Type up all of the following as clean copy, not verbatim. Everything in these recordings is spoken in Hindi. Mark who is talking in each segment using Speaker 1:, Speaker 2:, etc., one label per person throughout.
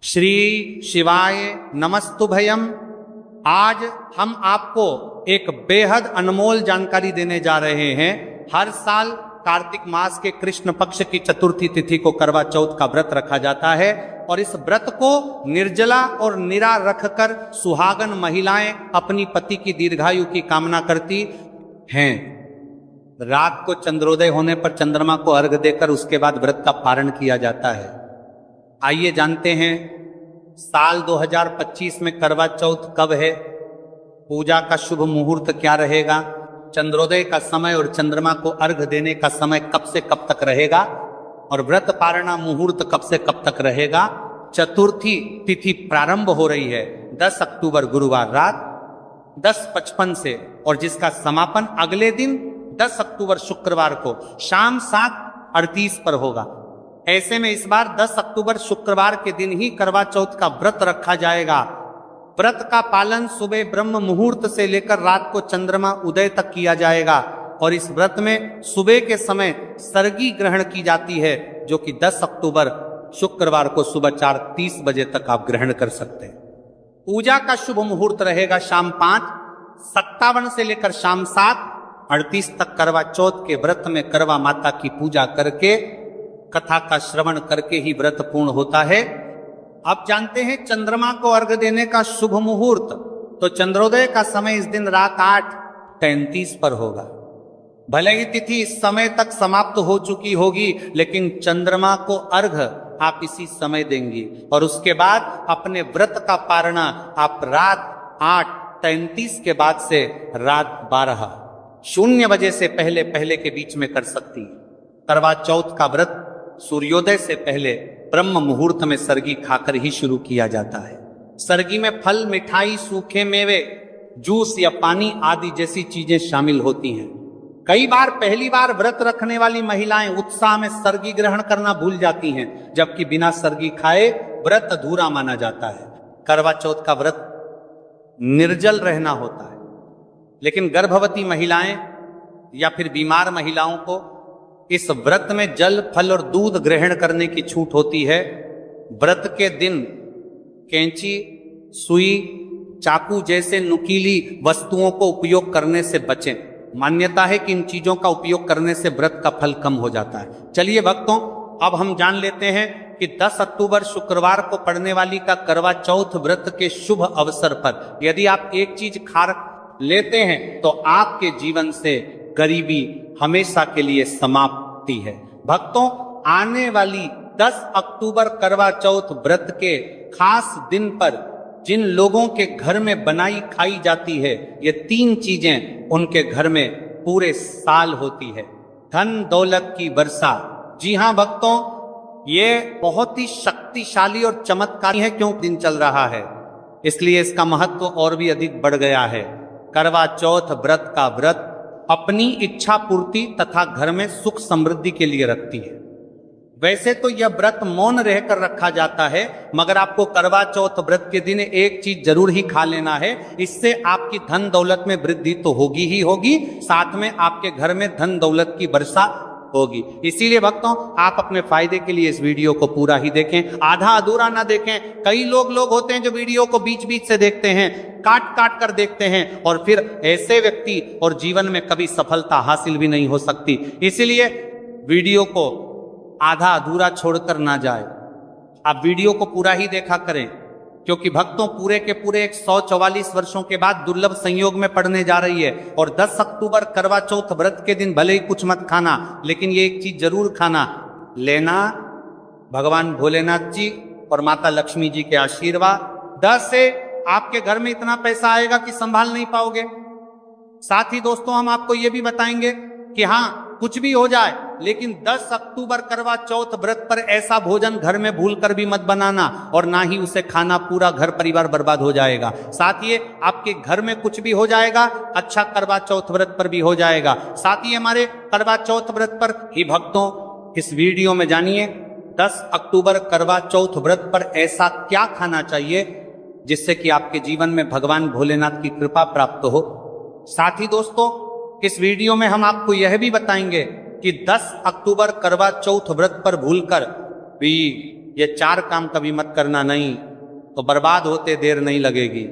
Speaker 1: श्री शिवाय नमस्तुभयम। आज हम आपको एक बेहद अनमोल जानकारी देने जा रहे हैं। हर साल कार्तिक मास के कृष्ण पक्ष की चतुर्थी तिथि को करवा चौथ का व्रत रखा जाता है और इस व्रत को निर्जला और निरा रखकर सुहागन महिलाएं अपनी पति की दीर्घायु की कामना करती हैं। रात को चंद्रोदय होने पर चंद्रमा को अर्घ देकर उसके बाद व्रत का पारण किया जाता है। आइए जानते हैं साल 2025 में करवा चौथ कब है, पूजा का शुभ मुहूर्त क्या रहेगा, चंद्रोदय का समय और चंद्रमा को अर्घ देने का समय कब से कब तक रहेगा और व्रत पारणा मुहूर्त कब से कब तक रहेगा। चतुर्थी तिथि प्रारंभ हो रही है 10 अक्टूबर गुरुवार रात 10:55 से और जिसका समापन अगले दिन 10 अक्टूबर शुक्रवार को शाम 7:38 पर होगा। ऐसे में इस बार 10 अक्टूबर शुक्रवार के दिन ही करवा चौथ का व्रत रखा जाएगा। व्रत का पालन सुबह ब्रह्म मुहूर्त से लेकर रात को चंद्रमा उदय तक किया जाएगा और इस व्रत में सुबह के समय सर्गी ग्रहण की जाती है, जो कि 10 अक्टूबर शुक्रवार को सुबह 4:30 बजे तक आप ग्रहण कर सकते हैं। पूजा का शुभ मुहूर्त रहेगा शाम 5:57 से लेकर शाम 7:38 तक। करवा चौथ के व्रत में करवा माता की पूजा करके कथा का श्रवण करके ही व्रत पूर्ण होता है। अब जानते हैं चंद्रमा को अर्घ देने का शुभ मुहूर्त। तो चंद्रोदय का समय इस दिन रात 8:33 पर होगा। भले ही तिथि इस समय तक समाप्त हो चुकी होगी, लेकिन चंद्रमा को अर्घ आप इसी समय देंगी और उसके बाद अपने व्रत का पारणा आप रात 8:33 के बाद से रात 12:00 बजे से पहले पहले के बीच में कर सकती है। करवा चौथ का व्रत सूर्योदय से पहले ब्रह्म मुहूर्त में सरगी खाकर ही शुरू किया जाता है। सरगी में फल, मिठाई, सूखे मेवे, जूस या पानी आदि जैसी चीजें शामिल होती हैं। कई बार पहली बार व्रत रखने वाली महिलाएं उत्साह में सरगी ग्रहण करना भूल जाती हैं, जबकि बिना सरगी खाए व्रत अधूरा माना जाता है। करवा चौथ का व्रत निर्जल रहना होता है, लेकिन गर्भवती महिलाएं या फिर बीमार महिलाओं को इस व्रत में जल, फल और दूध ग्रहण करने की छूट होती है। व्रत के दिन कैंची, सुई, चाकू जैसे नुकीली वस्तुओं को उपयोग करने से बचें। मान्यता है कि इन चीजों का उपयोग करने से व्रत का फल कम हो जाता है। चलिए भक्तों, अब हम जान लेते हैं कि 10 अक्टूबर शुक्रवार को पड़ने वाली का करवा चौथ व्रत के शुभ अवसर पर यदि आप एक चीज खा लेते हैं तो आपके जीवन से गरीबी हमेशा के लिए समाप्ति है। भक्तों, आने वाली 10 अक्टूबर करवा चौथ व्रत के खास दिन पर जिन लोगों के घर में बनाई खाई जाती है, ये 3 चीजें उनके घर में पूरे साल होती है। धन दौलत की वर्षा। जी हां भक्तों, ये बहुत ही शक्तिशाली और चमत्कारी है। क्यों दिन चल रहा है, इसलिए इसका महत्व और भी अधिक बढ़ गया है। करवा चौथ व्रत का व्रत अपनी इच्छा पूर्ति तथा घर में सुख समृद्धि के लिए रखती है। वैसे तो यह व्रत मौन रहकर रखा जाता है, मगर आपको करवा चौथ व्रत के दिन एक चीज जरूर ही खा लेना है। इससे आपकी धन दौलत में वृद्धि तो होगी ही होगी, साथ में आपके घर में धन दौलत की वर्षा होगी। इसीलिए भक्तों, आप अपने फायदे के लिए इस वीडियो को पूरा ही देखें, आधा अधूरा ना देखें। कई लोग होते हैं जो वीडियो को बीच बीच से देखते हैं, काट काट कर देखते हैं, और फिर ऐसे व्यक्ति और जीवन में कभी सफलता हासिल भी नहीं हो सकती। इसीलिए वीडियो को आधा अधूरा छोड़कर ना जाए, आप वीडियो को पूरा ही देखा करें, क्योंकि भक्तों पूरे के पूरे 144 वर्षों के बाद दुर्लभ संयोग में पड़ने जा रही है। और 10 अक्टूबर करवा चौथ व्रत के दिन भले ही कुछ मत खाना, लेकिन ये एक चीज जरूर खाना लेना, भगवान भोलेनाथ जी और माता लक्ष्मी जी के आशीर्वाद। 10 से आपके घर में इतना पैसा आएगा कि संभाल नहीं पाओगे। साथ ही दोस्तों, हम आपको ये भी बताएंगे कि हाँ, कुछ भी हो जाए, लेकिन 10 अक्टूबर करवा चौथ व्रत पर ऐसा भोजन घर में भूलकर भी मत बनाना, और ना ही उसे खाना, पूरा घर परिवार बर्बाद हो जाएगा। साथ ही आपके घर में कुछ भी हो जाएगा, अच्छा करवा चौथ व्रत पर भी हो जाएगा। साथ ही हमारे करवा चौथ व्रत पर ही भक्तों इस वीडियो में जानिए 10 अक्टूबर करवा चौथ व्रत पर ऐसा क्या खाना चाहिए जिससे कि आपके जीवन में भगवान भोलेनाथ की कृपा प्राप्त हो। साथ ही दोस्तों, इस वीडियो में हम आपको यह भी बताएंगे कि 10 अक्टूबर करवा चौथ व्रत पर भूलकर भी ये 4 काम कभी मत करना, नहीं तो बर्बाद होते देर नहीं लगेगी।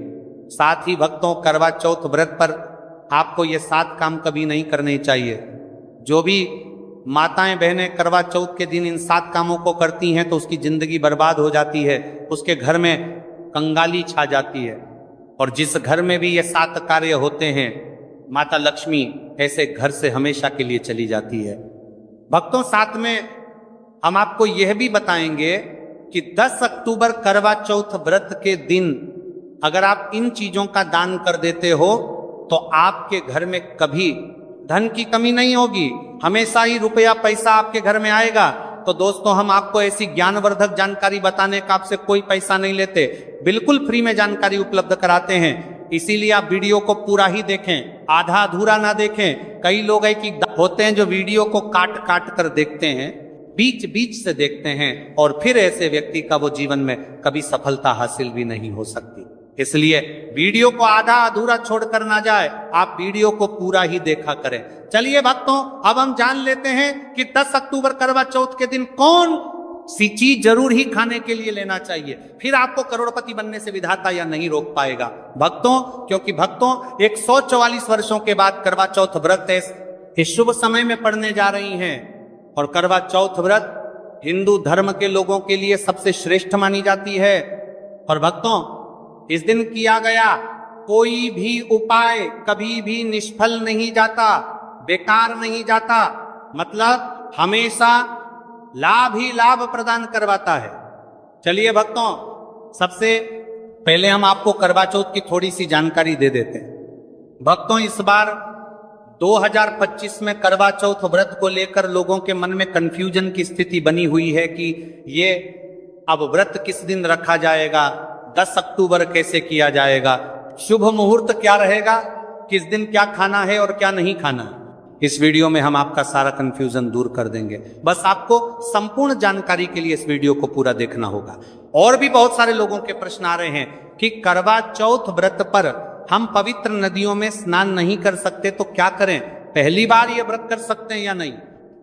Speaker 1: साथ ही भक्तों, करवा चौथ व्रत पर आपको ये 7 काम कभी नहीं करने चाहिए। जो भी माताएं बहनें करवा चौथ के दिन इन 7 कामों को करती हैं तो उसकी जिंदगी बर्बाद हो जाती है, उसके घर में कंगाली छा जाती है। और जिस घर में भी ये 7 कार्य होते हैं, माता लक्ष्मी ऐसे घर से हमेशा के लिए चली जाती है। भक्तों, साथ में हम आपको यह भी बताएंगे कि 10 अक्टूबर करवा चौथ व्रत के दिन अगर आप इन चीजों का दान कर देते हो तो आपके घर में कभी धन की कमी नहीं होगी, हमेशा ही रुपया पैसा आपके घर में आएगा। तो दोस्तों, हम आपको ऐसी ज्ञानवर्धक जानकारी बताने का आपसे कोई पैसा नहीं लेते, बिल्कुल फ्री में जानकारी उपलब्ध कराते हैं। इसीलिए आप वीडियो को पूरा ही देखें, आधा अधूरा ना देखें। कई लोग कि होते हैं जो वीडियो को काट काट कर देखते हैं, बीच बीच से देखते हैं, और फिर ऐसे व्यक्ति का वो जीवन में कभी सफलता हासिल भी नहीं हो सकती। इसलिए वीडियो को आधा अधूरा छोड़कर ना जाए, आप वीडियो को पूरा ही देखा करें। चलिए भक्तों, अब हम जान लेते हैं कि 10 अक्टूबर करवा चौथ के दिन कौन सी चीज जरूर ही खाने के लिए लेना चाहिए, फिर आपको करोड़पति बनने से विधाता या नहीं रोक पाएगा। भक्तों, क्योंकि भक्तों 144 वर्षों के बाद करवा चौथ व्रत इस शुभ समय में पड़ने जा रही हैं। और करवा चौथ व्रत हिंदू धर्म के लोगों के लिए सबसे श्रेष्ठ मानी जाती है। और भक्तों, इस दिन किया गया कोई भी उपाय कभी भी निष्फल नहीं जाता, बेकार नहीं जाता, मतलब हमेशा लाभ ही लाभ प्रदान करवाता है। चलिए भक्तों, सबसे पहले हम आपको करवा चौथ की थोड़ी सी जानकारी दे देते हैं। भक्तों, इस बार 2025 में करवा चौथ व्रत को लेकर लोगों के मन में कंफ्यूजन की स्थिति बनी हुई है कि ये अब व्रत किस दिन रखा जाएगा, 10 अक्टूबर कैसे किया जाएगा, शुभ मुहूर्त क्या रहेगा, किस दिन क्या खाना है और क्या नहीं खाना। इस वीडियो में हम आपका सारा कंफ्यूजन दूर कर देंगे। बस आपको संपूर्ण जानकारी के लिए इस वीडियो को पूरा देखना होगा। और भी बहुत सारे लोगों के प्रश्न आ रहे हैं कि करवा चौथ व्रत पर हम पवित्र नदियों में स्नान नहीं कर सकते तो क्या करें, पहली बार ये व्रत कर सकते हैं या नहीं।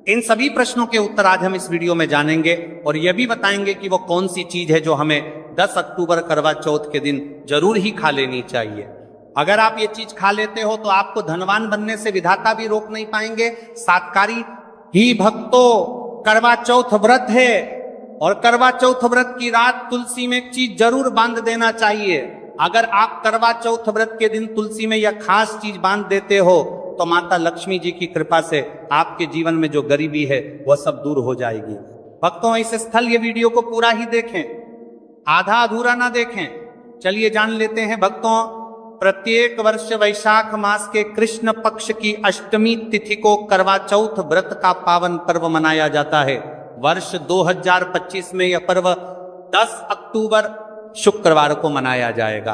Speaker 1: इन सभी प्रश्नों के उत्तर आज हम इस वीडियो में जानेंगे और यह भी बताएंगे कि वो कौन सी चीज है जो हमें 10 अक्टूबर करवा चौथ के दिन जरूर ही खा लेनी चाहिए। अगर आप ये चीज खा लेते हो तो आपको धनवान बनने से विधाता भी रोक नहीं पाएंगे। सातकारी ही भक्तों, करवा चौथ व्रत है और करवा चौथ व्रत की रात तुलसी में एक चीज जरूर बांध देना चाहिए। अगर आप करवा चौथ व्रत के दिन तुलसी में यह खास चीज बांध देते हो तो माता लक्ष्मी जी की कृपा से आपके जीवन में जो गरीबी है वह सब दूर हो जाएगी। भक्तों, इस स्थल ये वीडियो को पूरा ही देखें, आधा अधूरा ना देखें। चलिए जान लेते हैं भक्तों, प्रत्येक वर्ष वैशाख मास के कृष्ण पक्ष की अष्टमी तिथि को करवा चौथ व्रत का पावन पर्व मनाया जाता है। वर्ष 2025 में यह पर्व 10 अक्टूबर शुक्रवार को मनाया जाएगा।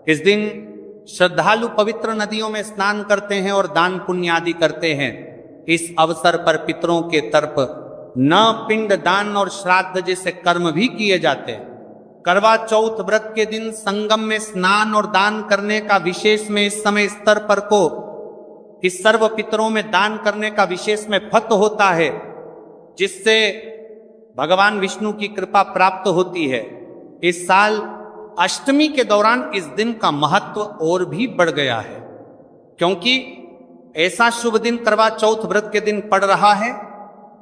Speaker 1: इस दिन श्रद्धालु पवित्र नदियों में स्नान करते हैं और दान पुण्य आदि करते हैं। इस अवसर पर पितरों के तरफ न पिंड दान और श्राद्ध जैसे कर्म भी किए जाते हैं। करवा चौथ व्रत के दिन संगम में स्नान और दान करने का विशेष में इस समय स्तर पर को इस सर्व पितरों में दान करने का विशेष में फत होता है, जिससे भगवान विष्णु की कृपा प्राप्त होती है। इस साल अष्टमी के दौरान इस दिन का महत्व और भी बढ़ गया है, क्योंकि ऐसा शुभ दिन करवा चौथ व्रत के दिन पड़ रहा है।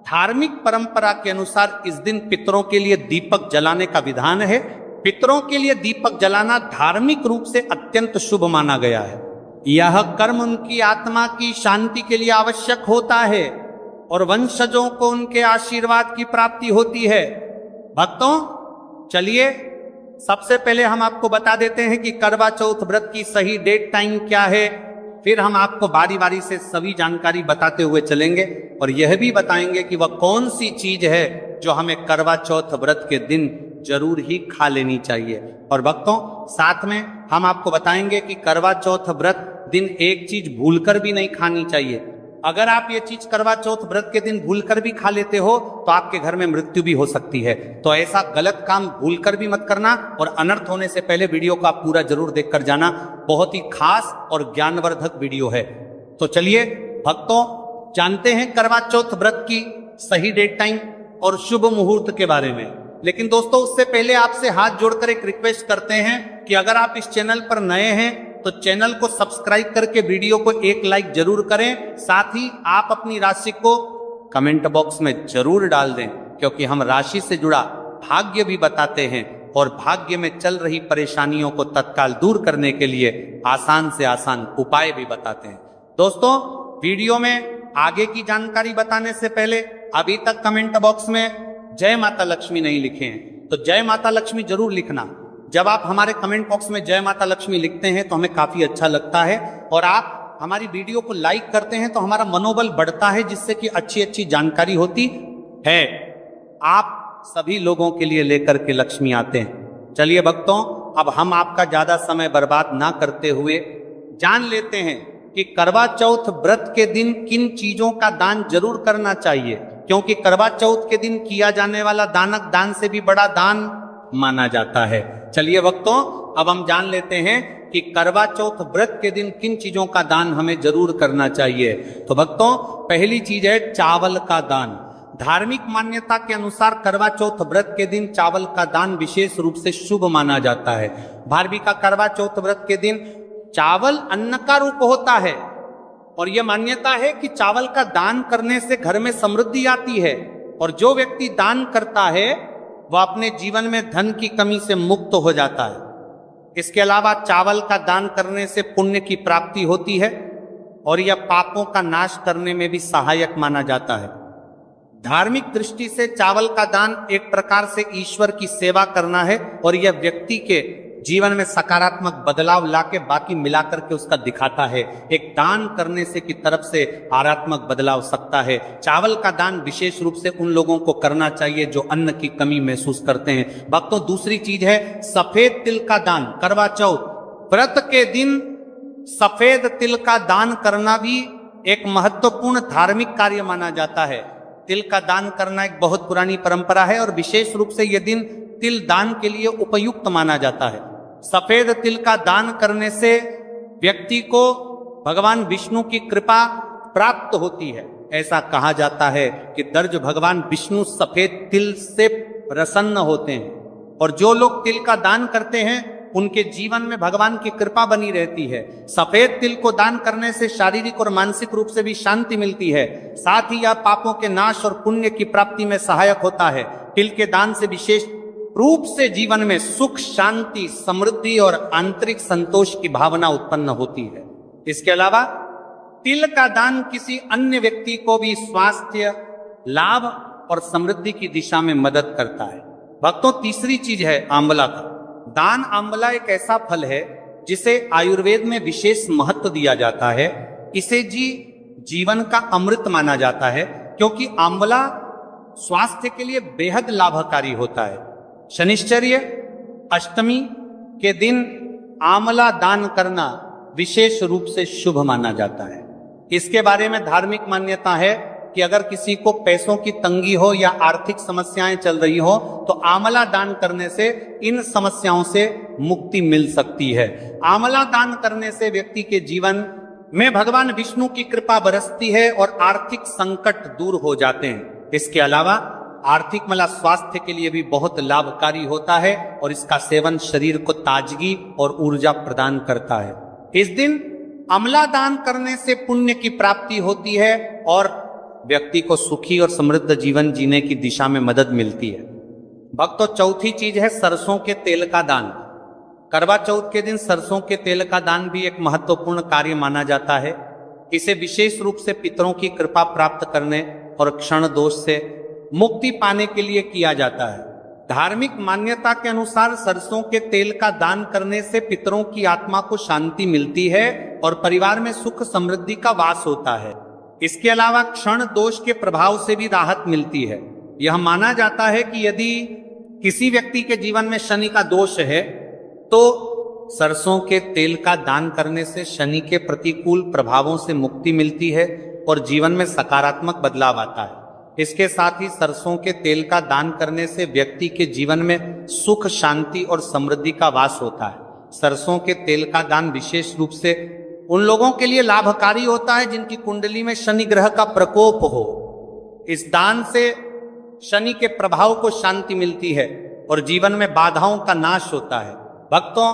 Speaker 1: धार्मिक परंपरा के अनुसार इस दिन पितरों के लिए दीपक जलाने का विधान है। पितरों के लिए दीपक जलाना धार्मिक रूप से अत्यंत शुभ माना गया है। यह कर्म उनकी आत्मा की शांति के लिए आवश्यक होता है और वंशजों को उनके आशीर्वाद की प्राप्ति होती है। भक्तों, चलिए सबसे पहले हम आपको बता देते हैं कि करवा चौथ व्रत की सही डेट टाइम क्या है, फिर हम आपको बारी बारी से सभी जानकारी बताते हुए चलेंगे और यह भी बताएंगे कि वह कौन सी चीज है जो हमें करवा चौथ व्रत के दिन जरूर ही खा लेनी चाहिए। और भक्तों, साथ में हम आपको बताएंगे कि करवा चौथ व्रत दिन एक चीज भूलकर भी नहीं खानी चाहिए। अगर आप ये चीज करवा चौथ व्रत के दिन भूलकर भी खा लेते हो तो आपके घर में मृत्यु भी हो सकती है। तो ऐसा गलत काम भूलकर भी मत करना और अनर्थ होने से पहले वीडियो को आप पूरा जरूर देखकर जाना। बहुत ही खास और ज्ञानवर्धक वीडियो है। तो चलिए भक्तों, जानते हैं करवा चौथ व्रत की सही डेट टाइम और शुभ मुहूर्त के बारे में। लेकिन दोस्तों उससे पहले आपसे हाथ जोड़कर एक रिक्वेस्ट करते हैं कि अगर आप इस चैनल पर नए हैं तो चैनल को सब्सक्राइब करके वीडियो को एक लाइक जरूर करें। साथ ही आप अपनी राशि को कमेंट बॉक्स में जरूर डाल दें, क्योंकि हम राशि से जुड़ा भाग्य भी बताते हैं और भाग्य में चल रही परेशानियों को तत्काल दूर करने के लिए आसान से आसान उपाय भी बताते हैं। दोस्तों वीडियो में आगे की जानकारी बताने से पहले अभी तक कमेंट बॉक्स में जय माता लक्ष्मी नहीं लिखे हैं तो जय माता लक्ष्मी जरूर लिखना। जब आप हमारे कमेंट बॉक्स में जय माता लक्ष्मी लिखते हैं तो हमें काफी अच्छा लगता है और आप हमारी वीडियो को लाइक करते हैं तो हमारा मनोबल बढ़ता है, जिससे कि अच्छी अच्छी जानकारी होती है। आप सभी लोगों के लिए लेकर के लक्ष्मी आते हैं। चलिए भक्तों, अब हम आपका ज्यादा समय बर्बाद ना करते हुए जान लेते हैं कि करवा चौथ व्रत के दिन किन चीजों का दान जरूर करना चाहिए, क्योंकि करवा चौथ के दिन किया जाने वाला दानक दान से भी बड़ा दान माना जाता है। चलिए भक्तों, अब हम जान लेते हैं कि करवा चौथ व्रत के दिन किन चीजों का दान हमें जरूर करना चाहिए। तो भक्तों पहली चीज है चावल का दान। धार्मिक मान्यता के अनुसार करवा चौथ व्रत के दिन चावल का दान विशेष रूप से शुभ माना जाता है। भारवी का करवा चौथ व्रत के दिन चावल अन्न का रूप होता है और यह मान्यता है कि चावल का दान करने से घर में समृद्धि आती है और जो व्यक्ति दान करता है वह अपने जीवन में धन की कमी से मुक्त हो जाता है। इसके अलावा चावल का दान करने से पुण्य की प्राप्ति होती है और यह पापों का नाश करने में भी सहायक माना जाता है। धार्मिक दृष्टि से चावल का दान एक प्रकार से ईश्वर की सेवा करना है और यह व्यक्ति के जीवन में सकारात्मक बदलाव लाके बाकी मिलाकर के उसका दिखाता है। एक दान करने से की तरफ से आरात्मक बदलाव सकता है। चावल का दान विशेष रूप से उन लोगों को करना चाहिए जो अन्न की कमी महसूस करते हैं। भक्तों दूसरी चीज है सफेद तिल का दान। करवा चौथ व्रत के दिन सफेद तिल का दान करना भी एक महत्वपूर्ण धार्मिक कार्य माना जाता है। तिल का दान करना एक बहुत पुरानी परंपरा है और विशेष रूप से यह दिन तिल दान के लिए उपयुक्त माना जाता है। सफेद तिल का दान करने से व्यक्ति को भगवान विष्णु की कृपा प्राप्त होती है। ऐसा कहा जाता है कि दर्ज भगवान विष्णु सफेद तिल से प्रसन्न होते हैं और जो लोग तिल का दान करते हैं उनके जीवन में भगवान की कृपा बनी रहती है। सफेद तिल को दान करने से शारीरिक और मानसिक रूप से भी शांति मिलती है। साथ ही यह पापों के नाश और पुण्य की प्राप्ति में सहायक होता है। तिल के दान से विशेष रूप से जीवन में सुख, शांति, समृद्धि और आंतरिक संतोष की भावना उत्पन्न होती है। इसके अलावा तिल का दान किसी अन्य व्यक्ति को भी स्वास्थ्य लाभ और समृद्धि की दिशा में मदद करता है। भक्तों तीसरी चीज है आंवला का दान। आंवला एक ऐसा फल है जिसे आयुर्वेद में विशेष महत्व दिया जाता है। इसे जीवन का अमृत माना जाता है क्योंकि आंवला स्वास्थ्य के लिए बेहद लाभकारी होता है। शनिश्चर्य अष्टमी के दिन आंवला दान करना विशेष रूप से शुभ माना जाता है। इसके बारे में धार्मिक मान्यता है कि अगर किसी को पैसों की तंगी हो या आर्थिक समस्याएं चल रही हो तो आंवला दान करने से इन समस्याओं से मुक्ति मिल सकती है। आंवला दान करने से व्यक्ति के जीवन में भगवान विष्णु की कृपा बरसती है और आर्थिक संकट दूर हो जाते हैं। इसके अलावा आर्थिक मतलब स्वास्थ्य के लिए भी बहुत लाभकारी होता है और इसका सेवन शरीर को ताजगी और ऊर्जा प्रदान करता है। इस दिन आंवला दान करने से पुण्य की प्राप्ति होती है और व्यक्ति को सुखी और समृद्ध जीवन जीने की दिशा में मदद मिलती है। भक्तों चौथी चीज है सरसों के तेल का दान। करवा चौथ के दिन सरसों के तेल का दान भी एक महत्वपूर्ण कार्य माना जाता है। इसे विशेष रूप से पितरों की कृपा प्राप्त करने और क्षण दोष से मुक्ति पाने के लिए किया जाता है। धार्मिक मान्यता के अनुसार सरसों के तेल का दान करने से पितरों की आत्मा को शांति मिलती है और परिवार में सुख समृद्धि का वास होता है। इसके अलावा क्षण दोष के प्रभाव से भी राहत मिलती है। यह माना जाता है कि यदि किसी व्यक्ति के जीवन में शनि का दोष है तो सरसों के तेल का दान करने से शनि के प्रतिकूल प्रभावों से मुक्ति मिलती है और जीवन में सकारात्मक बदलाव आता है। इसके साथ ही सरसों के तेल का दान करने से व्यक्ति के जीवन में सुख, शांति और समृद्धि का वास होता है। सरसों के तेल का दान विशेष रूप से उन लोगों के लिए लाभकारी होता है जिनकी कुंडली में शनि ग्रह का प्रकोप हो। इस दान से शनि के प्रभाव को शांति मिलती है और जीवन में बाधाओं का नाश होता है। भक्तों,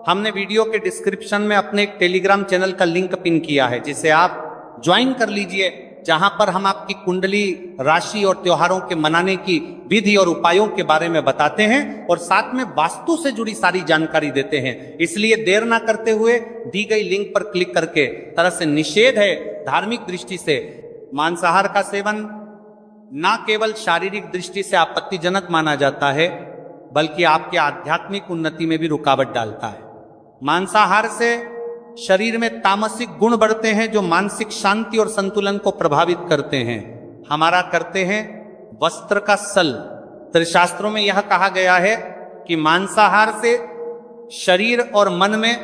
Speaker 1: हमने वीडियो के डिस्क्रिप्शन में अपने एक टेलीग्राम चैनल का लिंक पिन किया है, जिसे आप ज्वाइन कर लीजिए, जहां पर हम आपकी कुंडली, राशि और त्योहारों के मनाने की विधि और उपायों के बारे में बताते हैं और साथ में वास्तु से जुड़ी सारी जानकारी देते हैं। इसलिए देर ना करते हुए दी गई लिंक पर क्लिक करके, तरह से निषेध है धार्मिक दृष्टि से मांसाहार का सेवन न केवल शारीरिक दृष्टि से आपत्तिजनक माना जाता है, बल्कि आपके आध्यात्मिक उन्नति में भी रुकावट डालता है। मांसाहार से शरीर में तामसिक गुण बढ़ते हैं जो मानसिक शांति और संतुलन को प्रभावित करते हैं। हमारा करते हैं वस्त्र का सल। शास्त्रों में यह कहा गया है कि मांसाहार से शरीर और मन में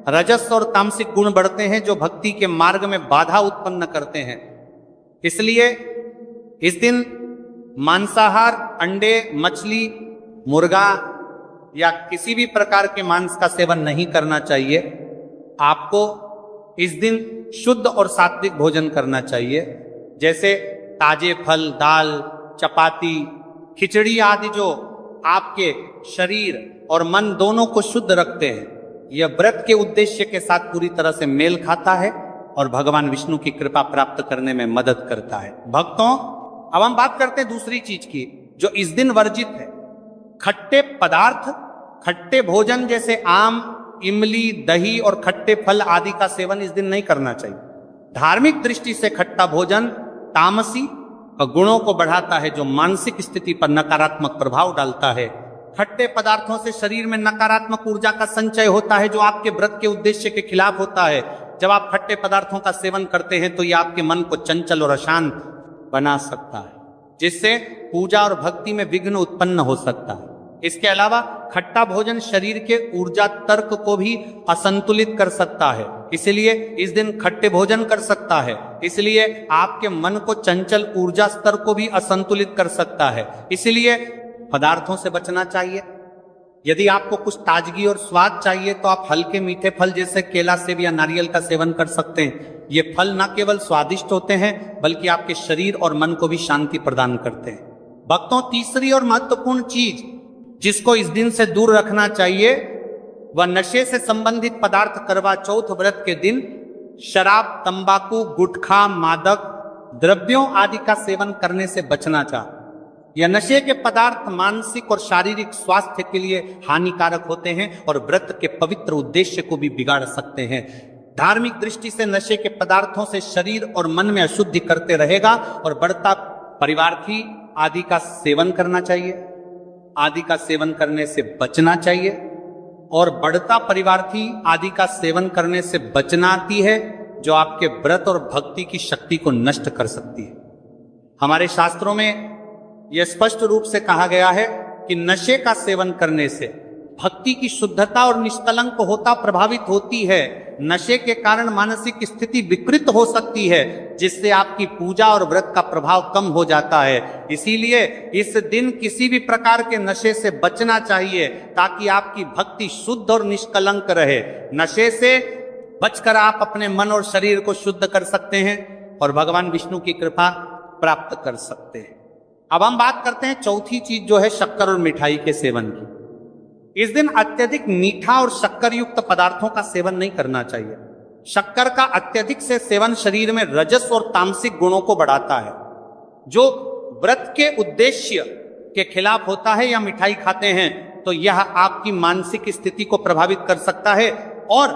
Speaker 1: रजस और तामसिक गुण बढ़ते हैं जो भक्ति के मार्ग में बाधा उत्पन्न करते हैं। इसलिए इस दिन मांसाहार, अंडे, मछली, मुर्गा या किसी भी प्रकार के मांस का सेवन नहीं करना चाहिए। आपको इस दिन शुद्ध और सात्विक भोजन करना चाहिए, जैसे ताजे फल, दाल, चपाती, खिचड़ी आदि जो आपके शरीर और मन दोनों को शुद्ध रखते हैं। यह व्रत के उद्देश्य के साथ पूरी तरह से मेल खाता है और भगवान विष्णु की कृपा प्राप्त करने में मदद करता है। भक्तों, अब हम बात करते हैं दूसरी चीज की जो इस दिन वर्जित है। खट्टे पदार्थ, खट्टे भोजन जैसे आम, इमली, दही और खट्टे फल आदि का सेवन इस दिन नहीं करना चाहिए। धार्मिक दृष्टि से खट्टा भोजन तामसी गुणों को बढ़ाता है जो मानसिक स्थिति पर नकारात्मक प्रभाव डालता है। खट्टे पदार्थों से शरीर में नकारात्मक ऊर्जा का संचय होता है जो आपके व्रत के उद्देश्य के खिलाफ होता है। जब आप खट्टे पदार्थों का सेवन करते हैं तो यह आपके मन को चंचल और अशांत बना सकता है, जिससे पूजा और भक्ति में विघ्न उत्पन्न हो सकता है। इसके अलावा खट्टा भोजन शरीर के ऊर्जा तर्क को भी असंतुलित कर सकता है, इसलिए इस दिन खट्टे भोजन कर सकता है। इसलिए आपके मन को चंचल ऊर्जा स्तर को भी असंतुलित कर सकता है, इसलिए पदार्थों से बचना चाहिए। यदि आपको कुछ ताजगी और स्वाद चाहिए तो आप हल्के मीठे फल जैसे केला, सेब या नारियल का सेवन कर सकते हैं। ये फल न केवल स्वादिष्ट होते हैं बल्कि आपके शरीर और मन को भी शांति प्रदान करते हैं। भक्तों, तीसरी और महत्वपूर्ण चीज जिसको इस दिन से दूर रखना चाहिए वह नशे से संबंधित पदार्थ। करवा चौथ व्रत के दिन शराब, तंबाकू, गुटखा, मादक द्रव्यों आदि का सेवन करने से बचना चाहिए। यह नशे के पदार्थ मानसिक और शारीरिक स्वास्थ्य के लिए हानिकारक होते हैं और व्रत के पवित्र उद्देश्य को भी बिगाड़ सकते हैं। धार्मिक दृष्टि से नशे के पदार्थों से शरीर और मन में अशुद्धि करते रहेगा और बढ़ता परिवार्थी आदि का सेवन करना चाहिए, आदि का सेवन करने से बचना चाहिए। और बढ़ता परिवार्थी आदि का सेवन करने से बचना आती है जो आपके व्रत और भक्ति की शक्ति को नष्ट कर सकती है। हमारे शास्त्रों में यह स्पष्ट रूप से कहा गया है कि नशे का सेवन करने से भक्ति की शुद्धता और निष्कलंक होता प्रभावित होती है। नशे के कारण मानसिक स्थिति विकृत हो सकती है, जिससे आपकी पूजा और व्रत का प्रभाव कम हो जाता है। इसीलिए इस दिन किसी भी प्रकार के नशे से बचना चाहिए ताकि आपकी भक्ति शुद्ध और निष्कलंक रहे। नशे से बचकर आप अपने मन और शरीर को शुद्ध कर सकते हैं और भगवान विष्णु की कृपा प्राप्त कर सकते हैं। अब हम बात करते हैं चौथी चीज जो है शक्कर और मिठाई के सेवन की। इस दिन अत्यधिक मीठा और शक्कर युक्त पदार्थों का सेवन नहीं करना चाहिए। शक्कर का अत्यधिक से सेवन शरीर में रजस और तामसिक गुणों को बढ़ाता है जो व्रत के उद्देश्य के खिलाफ होता है। या मिठाई खाते हैं तो यह आपकी मानसिक स्थिति को प्रभावित कर सकता है और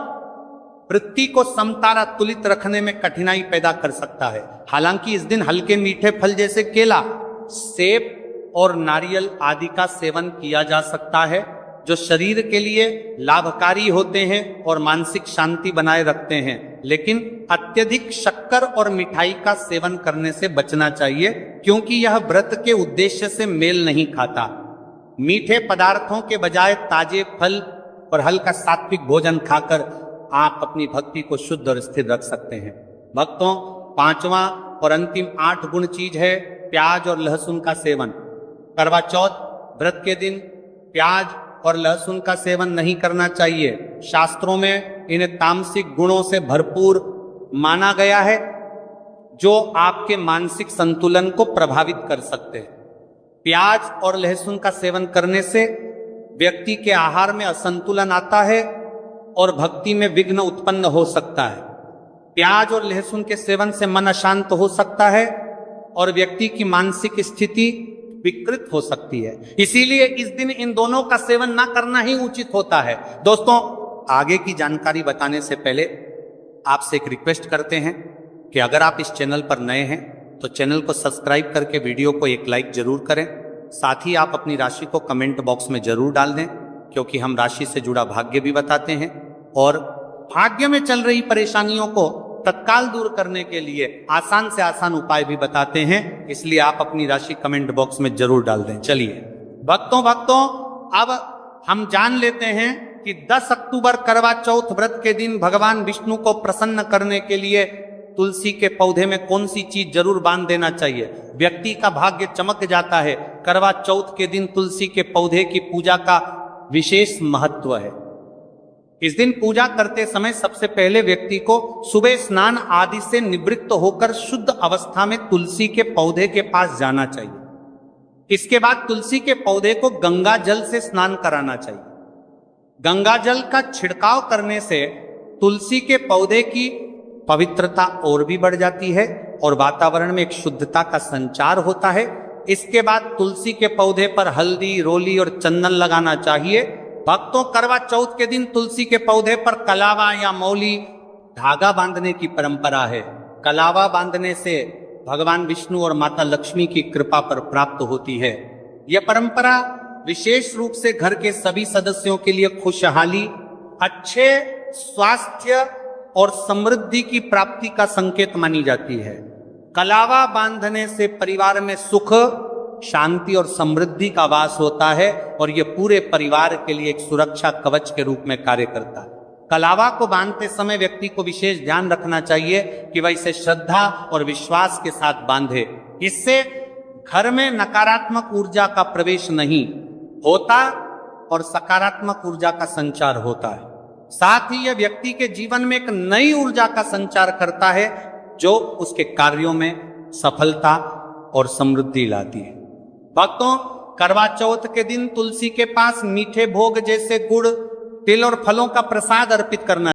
Speaker 1: वृत्ति को समतारा तुलित रखने में कठिनाई पैदा कर सकता है। हालांकि इस दिन हल्के मीठे फल जैसे केला, सेब और नारियल आदि का सेवन किया जा सकता है जो शरीर के लिए लाभकारी होते हैं और मानसिक शांति बनाए रखते हैं। लेकिन अत्यधिक शक्कर और मिठाई का सेवन करने से बचना चाहिए क्योंकि यह व्रत के उद्देश्य से मेल नहीं खाता। मीठे पदार्थों के बजाय ताजे फल और हल्का सात्विक भोजन खाकर आप अपनी भक्ति को शुद्ध और स्थिर रख सकते हैं। भक्तों, पांचवा और अंतिम 8 गुण चीज है प्याज और लहसुन का सेवन। करवा चौथ व्रत के दिन प्याज और लहसुन का सेवन नहीं करना चाहिए। शास्त्रों में इन्हें तामसिक गुणों से भरपूर माना गया है जो आपके मानसिक संतुलन को प्रभावित कर सकते हैं। प्याज और लहसुन का सेवन करने से व्यक्ति के आहार में असंतुलन आता है और भक्ति में विघ्न उत्पन्न हो सकता है। प्याज और लहसुन के सेवन से मन अशांत हो सकता है और व्यक्ति की मानसिक स्थिति विकृत हो सकती है। इसीलिए इस दिन इन दोनों का सेवन ना करना ही उचित होता है। दोस्तों, आगे की जानकारी बताने से पहले आपसे एक रिक्वेस्ट करते हैं कि अगर आप इस चैनल पर नए हैं तो चैनल को सब्सक्राइब करके वीडियो को एक लाइक जरूर करें। साथ ही आप अपनी राशि को कमेंट बॉक्स में जरूर डाल दें, क्योंकि हम राशि से जुड़ा भाग्य भी बताते हैं और भाग्य में चल रही परेशानियों को तत्काल दूर करने के लिए आसान से आसान उपाय भी बताते हैं। इसलिए आप अपनी राशि कमेंट बॉक्स में जरूर डाल दें। चलिए भक्तों, अब हम जान लेते हैं कि 10 अक्टूबर करवा चौथ व्रत के दिन भगवान विष्णु को प्रसन्न करने के लिए तुलसी के पौधे में कौन सी चीज जरूर बांध देना चाहिए। व्यक्ति का भाग्य चमक जाता है। करवा चौथ के दिन तुलसी के पौधे की पूजा का विशेष महत्व है। इस दिन पूजा करते समय सबसे पहले व्यक्ति को सुबह स्नान आदि से निवृत्त होकर शुद्ध अवस्था में तुलसी के पौधे के पास जाना चाहिए। इसके बाद तुलसी के पौधे को गंगा जल से स्नान कराना चाहिए। गंगा जल का छिड़काव करने से तुलसी के पौधे की पवित्रता और भी बढ़ जाती है और वातावरण में एक शुद्धता का संचार होता है। इसके बाद तुलसी के पौधे पर हल्दी, रोली और चंदन लगाना चाहिए। भक्तों, करवा चौथ के दिन तुलसी के पौधे पर कलावा या मौली धागा बांधने की परंपरा है। कलावा बांधने से भगवान विष्णु और माता लक्ष्मी की कृपा पर प्राप्त होती है। यह परंपरा विशेष रूप से घर के सभी सदस्यों के लिए खुशहाली, अच्छे स्वास्थ्य और समृद्धि की प्राप्ति का संकेत मानी जाती है। कलावा बांधने से परिवार में सुख, शांति और समृद्धि का वास होता है और यह पूरे परिवार के लिए एक सुरक्षा कवच के रूप में कार्य करता है। कलावा को बांधते समय व्यक्ति को विशेष ध्यान रखना चाहिए कि वह इसे श्रद्धा और विश्वास के साथ बांधे। इससे घर में नकारात्मक ऊर्जा का प्रवेश नहीं होता और सकारात्मक ऊर्जा का संचार होता है। साथ ही यह व्यक्ति के जीवन में एक नई ऊर्जा का संचार करता है जो उसके कार्यों में सफलता और समृद्धि लाती है। भक्तों, करवा चौथ के दिन तुलसी के पास मीठे भोग जैसे गुड़, तिल और फलों का प्रसाद अर्पित करना